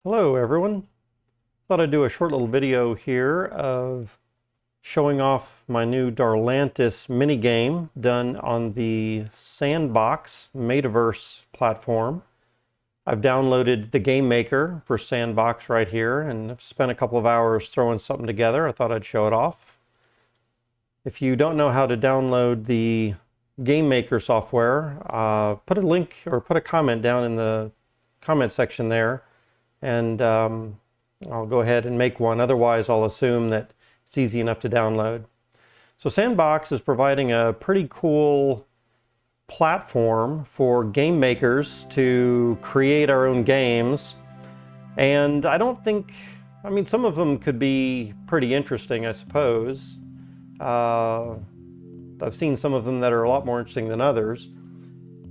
Hello everyone. Thought I'd do a short little video here of showing off my new Darlantus minigame done on the Sandbox metaverse platform. I've downloaded the GameMaker for Sandbox right here and I've spent a couple of hours throwing something together. I thought I'd show it off. If you don't know how to download the GameMaker software, put a link or put a comment down in the comment section there. And I'll go ahead and make one. Otherwise, I'll assume that it's easy enough to download. So Sandbox is providing a pretty cool platform for game makers to create our own games. And I mean, some of them could be pretty interesting, I suppose. I've seen some of them that are a lot more interesting than others.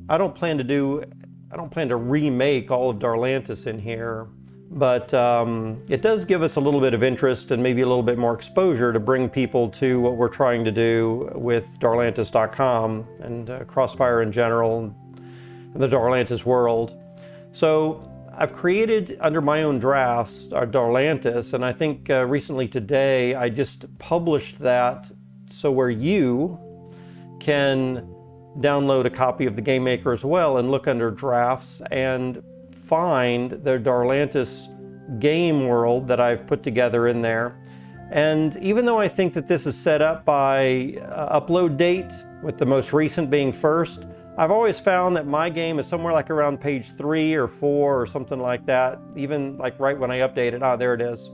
I don't plan to remake all of Darlantus in here, but it does give us a little bit of interest and maybe a little bit more exposure to bring people to what we're trying to do with Darlantus.com and Crossfire in general and the Darlantus world. So I've created under my own drafts our Darlantus, and I think recently today I just published that so where you can download a copy of the GameMaker as well and look under drafts and find the Darlantus game world that I've put together in there. And even though I think that this is set up by upload date, with the most recent being first, I've always found that my game is somewhere like around page 3 or 4 or something like that, even like right when I update it. Ah, there it is.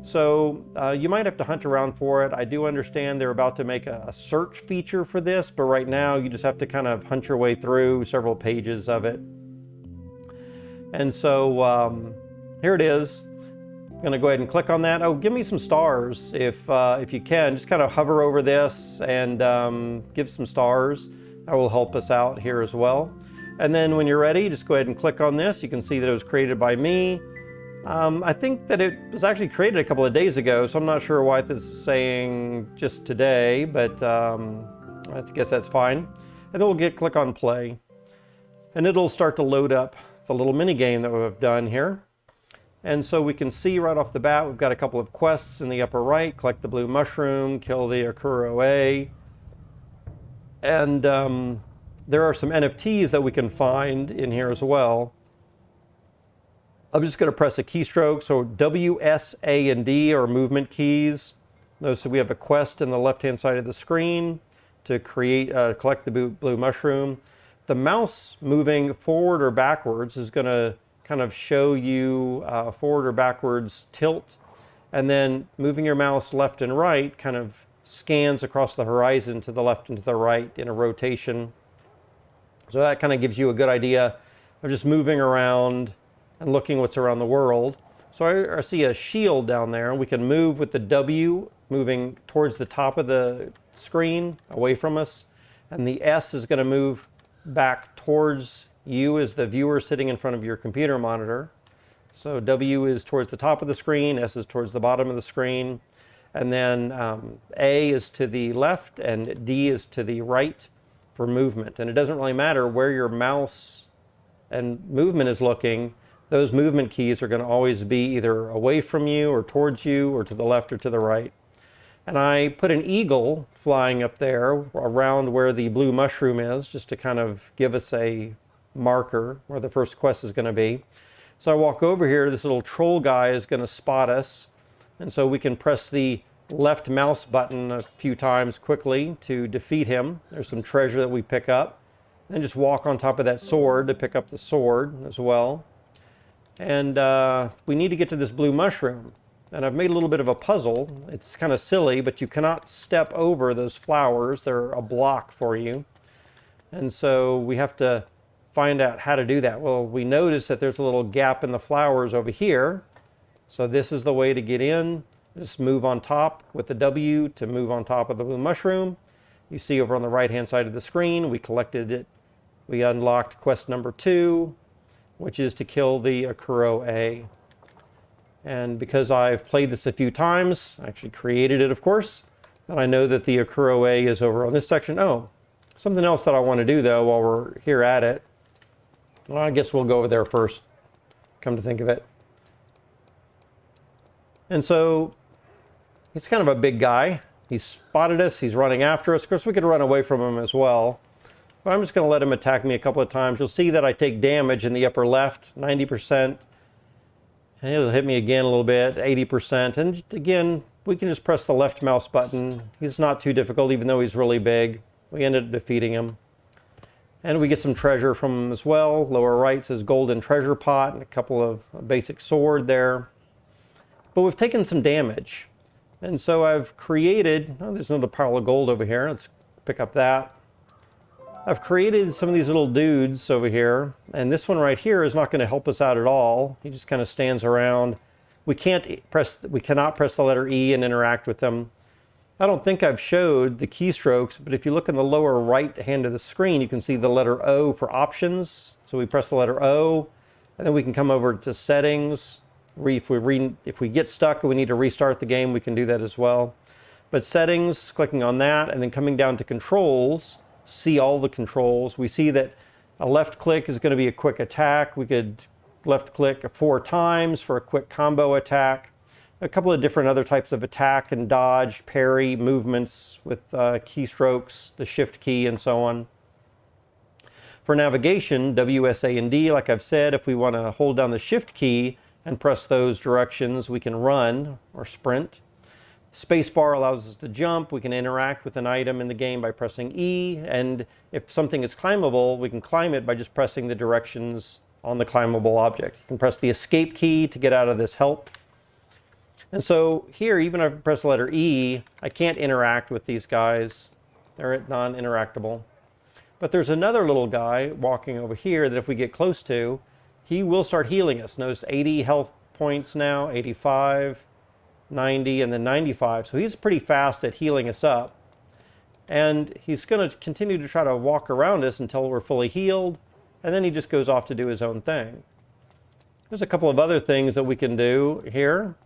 So you might have to hunt around for it. I do understand they're about to make a search feature for this, but right now you just have to kind of hunt your way through several pages of it. And so here it is. I'm going to go ahead and click on that. Oh, give me some stars if you can. Just kind of hover over this and give some stars. That will help us out here as well. And then when you're ready, just go ahead and click on this. You can see that it was created by me. I think that it was actually created a couple of days ago, so I'm not sure why this is saying just today, but I guess that's fine. And then we'll click on play. And it'll start to load up the little mini game that we've done here. And so we can see right off the bat, we've got a couple of quests in the upper right. Collect the blue mushroom, kill the Akuro A. And there are some NFTs that we can find in here as well. I'm just going to press a keystroke. So W, S, A, and D are movement keys. Notice that we have a quest in the left-hand side of the screen to collect the blue mushroom. The mouse moving forward or backwards is going to kind of show you forward or backwards tilt. And then moving your mouse left and right kind of scans across the horizon to the left and to the right in a rotation. So that kind of gives you a good idea of just moving around and looking what's around the world. So I see a shield down there, and we can move with the W, moving towards the top of the screen, away from us. And the S is going to move back towards you as the viewer sitting in front of your computer monitor. So W is towards the top of the screen, S is towards the bottom of the screen. And then A is to the left, and D is to the right for movement. And it doesn't really matter where your mouse and movement is looking. Those movement keys are going to always be either away from you or towards you or to the left or to the right. And I put an eagle flying up there around where the blue mushroom is, just to kind of give us a marker where the first quest is going to be. So I walk over here, this little troll guy is going to spot us. And so we can press the left mouse button a few times quickly to defeat him. There's some treasure that we pick up. Then just walk on top of that sword to pick up the sword as well. And we need to get to this blue mushroom. And I've made a little bit of a puzzle. It's kind of silly, but you cannot step over those flowers. They're a block for you. And so we have to find out how to do that. Well, we notice that there's a little gap in the flowers over here. So this is the way to get in. Just move on top with the W to move on top of the blue mushroom. You see over on the right-hand side of the screen, we collected it. We unlocked quest number 2, which is to kill the Akuro A. And because I've played this a few times, I actually created it, of course, and I know that the Akuro A is over on this section. Oh, something else that I want to do, though, while we're here at it. Well, I guess we'll go over there first, come to think of it. And so he's kind of a big guy. He's spotted us. He's running after us. Of course, we could run away from him as well. But I'm just going to let him attack me a couple of times. You'll see that I take damage in the upper left, 90%. And he'll hit me again a little bit, 80%. And again, we can just press the left mouse button. He's not too difficult, even though he's really big. We ended up defeating him. And we get some treasure from him as well. Lower right says golden treasure pot and a couple of basic sword there. But we've taken some damage. And so I've created, oh, there's another pile of gold over here. Let's pick up that. I've created some of these little dudes over here. And this one right here is not going to help us out at all. He just kind of stands around. We cannot press the letter E and interact with them. I don't think I've showed the keystrokes, but if you look in the lower right hand of the screen, you can see the letter O for options. So we press the letter O, and then we can come over to settings. If we get stuck and we need to restart the game, we can do that as well. But settings, clicking on that, and then coming down to controls, see all the controls. We see that a left click is going to be a quick attack. We could left click 4 times for a quick combo attack. A couple of different other types of attack and dodge, parry, movements with keystrokes, the shift key, and so on. For navigation, W, S, A, and D, like I've said, if we want to hold down the shift key and press those directions, we can run or sprint. Spacebar allows us to jump. We can interact with an item in the game by pressing E, and if something is climbable, we can climb it by just pressing the directions on the climbable object. You can press the escape key to get out of this help. And so here, even if I press the letter E, I can't interact with these guys. They're non-interactable. But there's another little guy walking over here that if we get close to, he will start healing us. Notice 80 health points now, 85, 90, and then 95. So he's pretty fast at healing us up. And he's going to continue to try to walk around us until we're fully healed. And then he just goes off to do his own thing. There's a couple of other things that we can do here.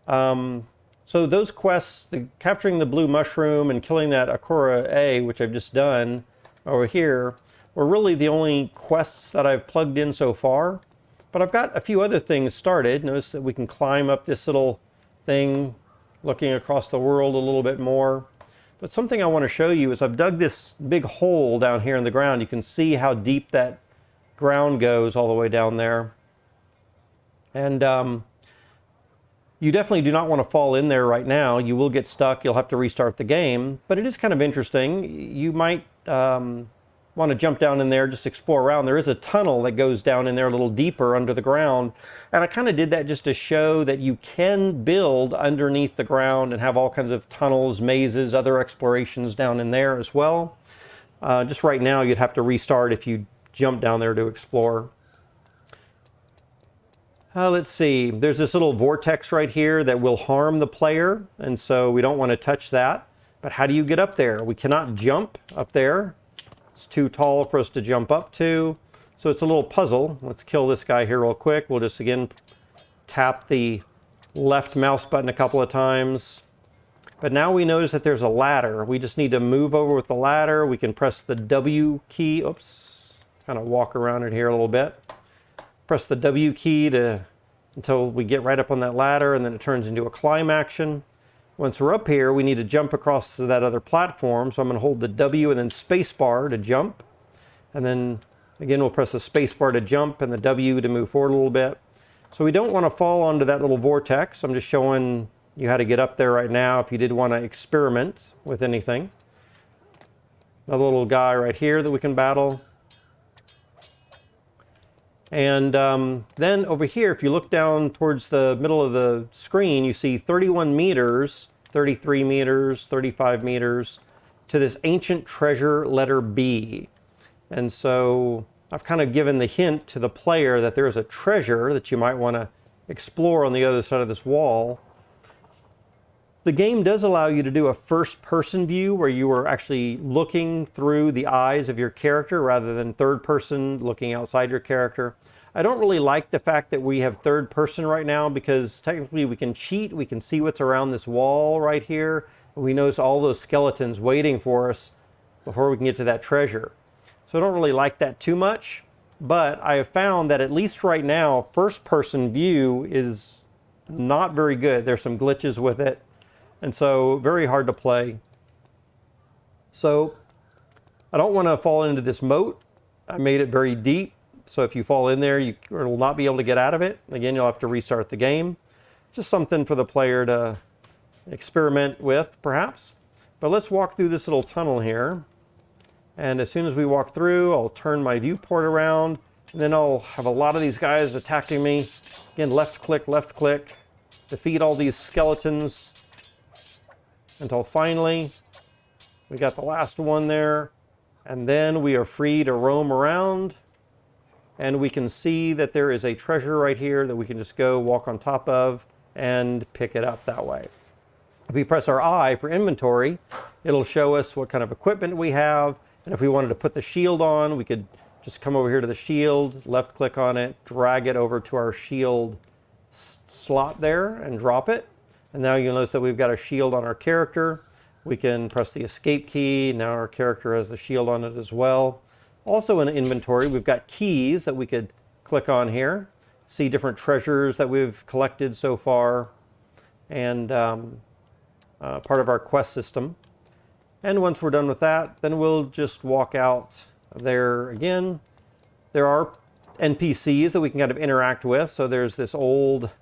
So those quests, capturing the blue mushroom and killing that Akura A, which I've just done over here, were really the only quests that I've plugged in so far. But I've got a few other things started. Notice that we can climb up this little thing, looking across the world a little bit more. But something I want to show you is I've dug this big hole down here in the ground. You can see how deep that ground goes all the way down there. And you definitely do not want to fall in there right now. You will get stuck. You'll have to restart the game. But it is kind of interesting. You might want to jump down in there, just explore around. There is a tunnel that goes down in there a little deeper under the ground. And I kind of did that just to show that you can build underneath the ground and have all kinds of tunnels, mazes, other explorations down in there as well. Just right now, you'd have to restart if you jump down there to explore. Let's see, there's this little vortex right here that will harm the player, and so we don't want to touch that. But how do you get up there? We cannot jump up there. It's too tall for us to jump up to. So it's a little puzzle. Let's kill this guy here real quick. We'll just again tap the left mouse button a couple of times. But now we notice that there's a ladder. We just need to move over with the ladder. We can press the W key. Oops, kind of walk around it here a little bit. Press the W key until we get right up on that ladder, and then it turns into a climb action. Once we're up here, we need to jump across to that other platform. So I'm going to hold the W and then space bar to jump. And then again, we'll press the space bar to jump and the W to move forward a little bit. So we don't want to fall onto that little vortex. I'm just showing you how to get up there right now if you did want to experiment with anything. Another little guy right here that we can battle. And then over here, if you look down towards the middle of the screen, you see 31 meters, 33 meters, 35 meters to this ancient treasure letter B. And so I've kind of given the hint to the player that there is a treasure that you might want to explore on the other side of this wall. The game does allow you to do a first-person view where you are actually looking through the eyes of your character rather than third-person looking outside your character. I don't really like the fact that we have third-person right now because technically we can cheat. We can see what's around this wall right here. We notice all those skeletons waiting for us before we can get to that treasure. So I don't really like that too much, but I have found that at least right now, first-person view is not very good. There's some glitches with it, and so very hard to play. So I don't want to fall into this moat. I made it very deep, so if you fall in there, you will not be able to get out of it. Again, you'll have to restart the game. Just something for the player to experiment with, perhaps. But let's walk through this little tunnel here. And as soon as we walk through, I'll turn my viewport around, and then I'll have a lot of these guys attacking me. Again, left click, defeat all these skeletons until finally we got the last one there. And then we are free to roam around, and we can see that there is a treasure right here that we can just go walk on top of and pick it up that way. If we press our I for inventory, it'll show us what kind of equipment we have. And if we wanted to put the shield on, we could just come over here to the shield, left click on it, drag it over to our shield slot there and drop it. And now you'll notice that we've got a shield on our character. We can press the escape key. Now our character has the shield on it as well. Also in inventory, we've got keys that we could click on here, see different treasures that we've collected so far, and part of our quest system. And once we're done with that, then we'll just walk out there again. There are NPCs that we can kind of interact with. So there's this old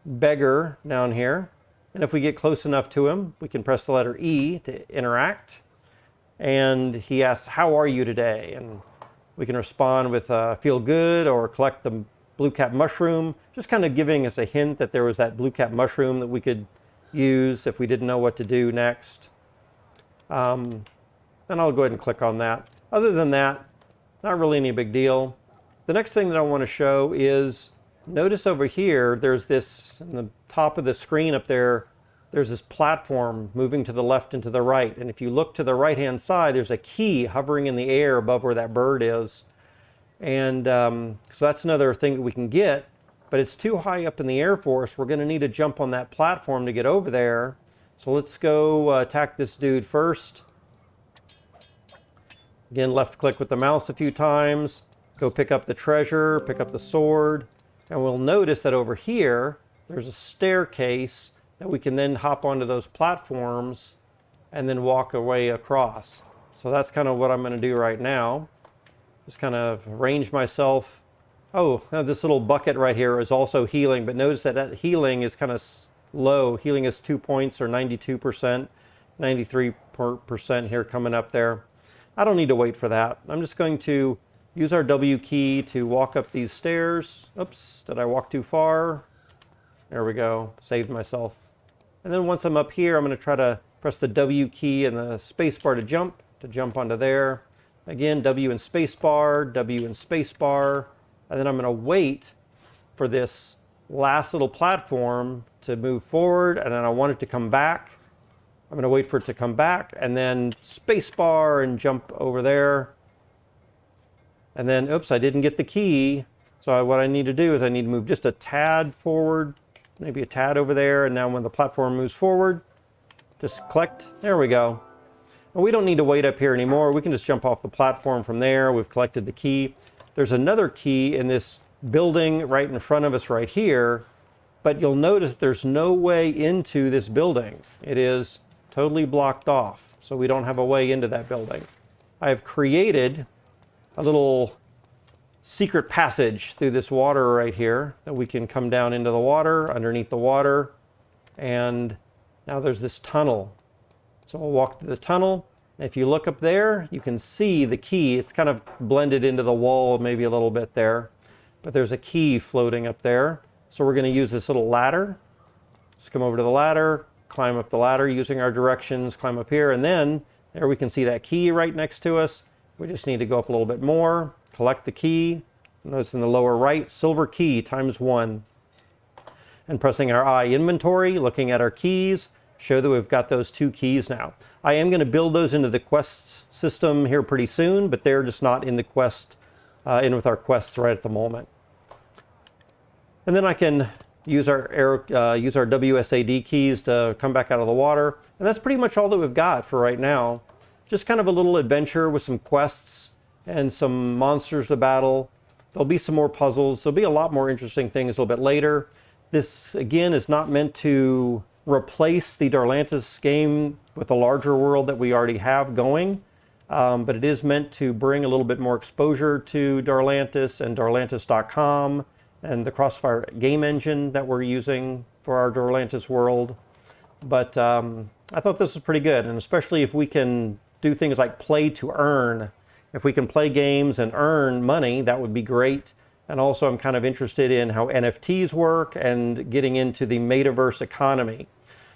beggar down here. And if we get close enough to him, we can press the letter E to interact. And he asks, "How are you today?" And we can respond with "feel good," or collect the blue cap mushroom, just kind of giving us a hint that there was that blue cap mushroom that we could use if we didn't know what to do next. And I'll go ahead and click on that. Other than that, not really any big deal. The next thing that I want to show is, notice over here, there's this, in the top of the screen up there, there's this platform moving to the left and to the right. And if you look to the right-hand side, there's a key hovering in the air above where that bird is. And so that's another thing that we can get, but it's too high up in the air for us. We're going to need to jump on that platform to get over there. So let's go attack this dude first. Again, left click with the mouse a few times. Go pick up the treasure, pick up the sword. And we'll notice that over here, there's a staircase that we can then hop onto those platforms and then walk away across. So that's kind of what I'm going to do right now. Just kind of arrange myself. Oh, this little bucket right here is also healing, but notice that that healing is kind of low. Healing is 2 points, or 92%, 93% here coming up there. I don't need to wait for that. I'm just going to use our W key to walk up these stairs. Oops, did I walk too far? There we go, saved myself. And then once I'm up here, I'm going to try to press the W key and the space bar to jump onto there. Again, W and space bar, W and space bar. And then I'm going to wait for this last little platform to move forward, and then I want it to come back. I'm going to wait for it to come back, and then space bar and jump over there. And then, oops, I didn't get the key. So what I need to do is I need to move just a tad forward, maybe a tad over there, and now when the platform moves forward, just collect. There we go. And we don't need to wait up here anymore. We can just jump off the platform from there. We've collected the key. There's another key in this building right in front of us right here, but you'll notice there's no way into this building. It is totally blocked off, so we don't have a way into that building. I have created a little secret passage through this water right here that we can come down into the water, underneath the water, and now there's this tunnel. So we'll walk through the tunnel. If you look up there, you can see the key. It's kind of blended into the wall maybe a little bit there, but there's a key floating up there. So we're going to use this little ladder. Just come over to the ladder, climb up the ladder using our directions, climb up here, and then there we can see that key right next to us. We just need to go up a little bit more, collect the key. Notice in the lower right, silver key ×1. And pressing our I inventory, looking at our keys, show that we've got those 2 keys now. I am going to build those into the quest system here pretty soon, but they're just not in the quest, in with our quests right at the moment. And then I can use our WSAD keys to come back out of the water. And that's pretty much all that we've got for right now. Just kind of a little adventure with some quests and some monsters to battle. There'll be some more puzzles. There'll be a lot more interesting things a little bit later. This, again, is not meant to replace the Darlantus game with the larger world that we already have going, but it is meant to bring a little bit more exposure to Darlantus and Darlantus.com and the Crossfire game engine that we're using for our Darlantus world. But I thought this was pretty good, and especially if we can do things like play to earn. If we can play games and earn money, that would be great. And also I'm kind of interested in how NFTs work and getting into the metaverse economy.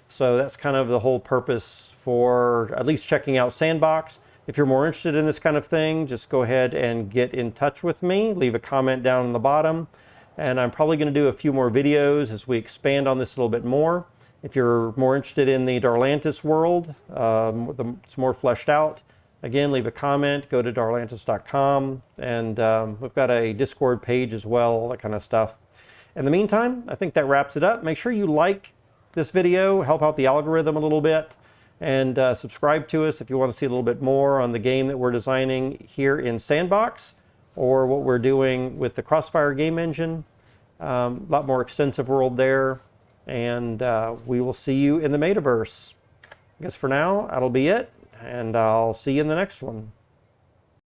So that's kind of the whole purpose for at least checking out Sandbox. If you're more interested in this kind of thing, just go ahead and get in touch with me. Leave a comment down in the bottom. And I'm probably going to do a few more videos as we expand on this a little bit more. If you're more interested in the Darlantus world, it's more fleshed out, again, leave a comment, go to Darlantus.com, and we've got a Discord page as well, all that kind of stuff. In the meantime, I think that wraps it up. Make sure you like this video, help out the algorithm a little bit, and subscribe to us if you want to see a little bit more on the game that we're designing here in Sandbox, or what we're doing with the Crossfire game engine. A lot more extensive world there. And we will see you in the metaverse. I guess for now, that'll be it, and I'll see you in the next one.